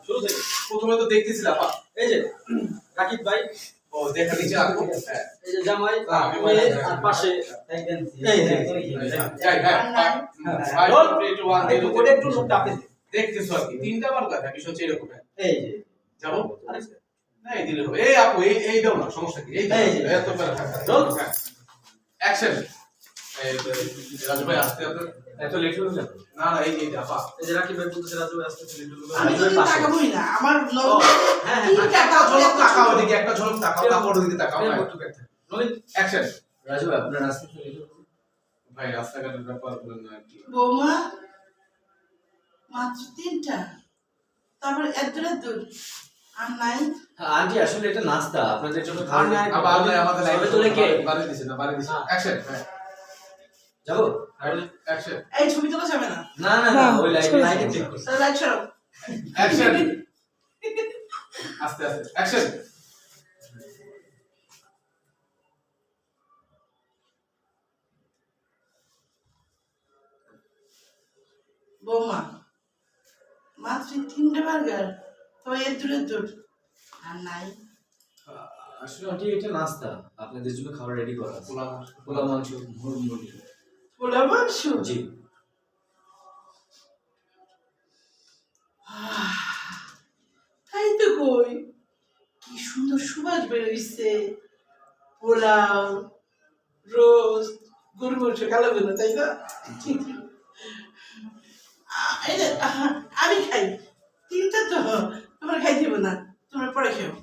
শুরু থেকে প্রথমে তো দেখতেছিল আপা এই যে রাকিব ভাই ও দেখা নিচে আপু এই যে জামাই মেয়ে আর পাশে এই যে যাই হ্যাঁ রোল একটু ওয়ান একটু কোডে একটু লোকটা আপনি দেখতেছো আর কি তিনটা বার কথা বিষয় হচ্ছে এরকম এই যে যাবো না এই দিলে হবে এই আপু এই দাও না সমস্যা কি এই দাও এত বেলা থাকা রোল অ্যাকশন এই রাজু ভাই আসতে আপনার এত লেট হলো কেন? না না এই আপা এই যে রাকিব ভাই বলতেছে রাজু ভাই আসতে লেট হলো আমি তো তাকাবই না আমার হ্যাঁ একটা ঝলক তাকাও ওদিকে একটা ঝলক তাকাও তারপর ওদিকে তাকাও রোলিং অ্যাকশন রাজু ভাই আপনার আসতে তো লেট হলো। ভাই রাস্তাঘাটের ব্যাপার বলেন না আর কি বৌমা মাত্র 3টা তারপর এত দূর আর নাই হ্যাঁ আন্টি আসলে এটা নাস্তা আপনাদের জন্য আর খাওয়া নাই। আবার আমাদের লাইভে সবে তোলে কে? বাড়ি দিছে না বাড়ি দিছে অ্যাকশন যাবো অ্যাকশন এই ছবি তোলা যাবে না না না না ওই লাইটে চেক করছি তাহলে লাইট সরাও অ্যাকশন আস্তে আস্তে অ্যাকশন বৌমা মাত্র 3টা বার্গার তো এত দূর আর নাই আসলে আন্টি এটা নাস্তা আপনাদের জন্য খাবার রেডি করা আছে পোলা মাংস মুরগি পোলা মাংস জি তাই তো কই কি সুন্দর সুবাস বেরোইছে পোলাও রোস্ট গরু মাংস কালো গরু তাই না এই যে, আমি খাই 3টা তো তোমরা খাই দিব না তোমরা পরে খেও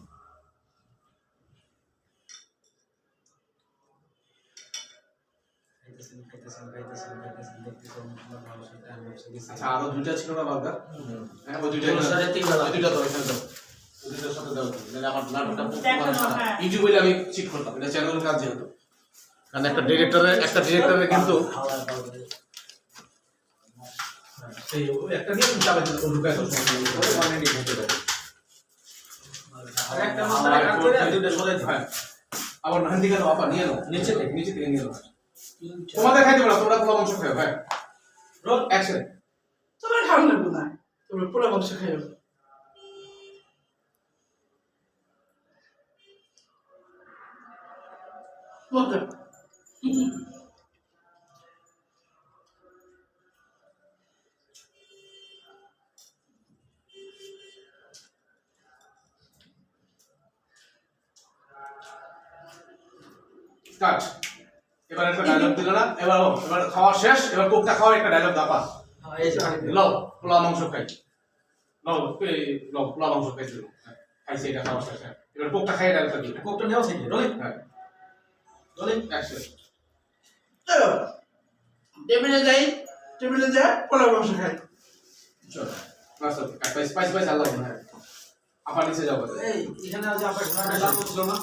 আচ্ছা আরো দুইটা ছিল না বার্গার হ্যাঁ ওই দুইটা ওর সাথে তিনটা দাও। ওই দুইটা তো এখানে দাও ওই দুইটার সাথে দাও তাহলে আমার নাটকটা দেখো না, হ্যাঁ। ইউটিউব বলে আমি ঠিক করতাম এটা চ্যানেলের কাজ যেহেতু কারণ একটা ডিরেক্টরের কিন্তু সেই একটা দিয়ে তুমি চাবে তো ঢুকায় তো অলরেডি ঘটে যাবে আর একটা মাথা কাট করে আর দুইটা সরাই দিই হ্যাঁ আবার নাহান দিকে নাও আপা নিয়ে নাও নিচে থেকে নিচে থেকে নিয়ে নাও তোমাদের খাইতে পারো তোমরা পোলা মাংস খাও হ্যাঁ রোল অ্যাকশন তোমরা খাও লাগবো না তোমরা পোলা মাংস খাইও মজা স্টার্ট এবার একটা ডায়লগ দিল না এবার খাওয়া শেষ এবার কোকটা খাওয়া একটা ডায়লগ দাপা এই যে রাকিব লও পোলা মাংস খাই লও লও পোলা মাংস খাই দিল খাইছে এটা খাওয়া শেষ এবার কোকটা খাই ডায়লগটা দিল কোকটা নেওয়া থেকে রোলিং হ্যাঁ রোলিং অ্যাকশন চলো টেবিলে যাই টেবিলে যা পোলা মাংস খাই চলো বাস ওকে স্পাইস আল্লাহ হ্যাঁ আপা নিচে যাও এই এখানে আজ আপনার ঘোড়াটা ছিল না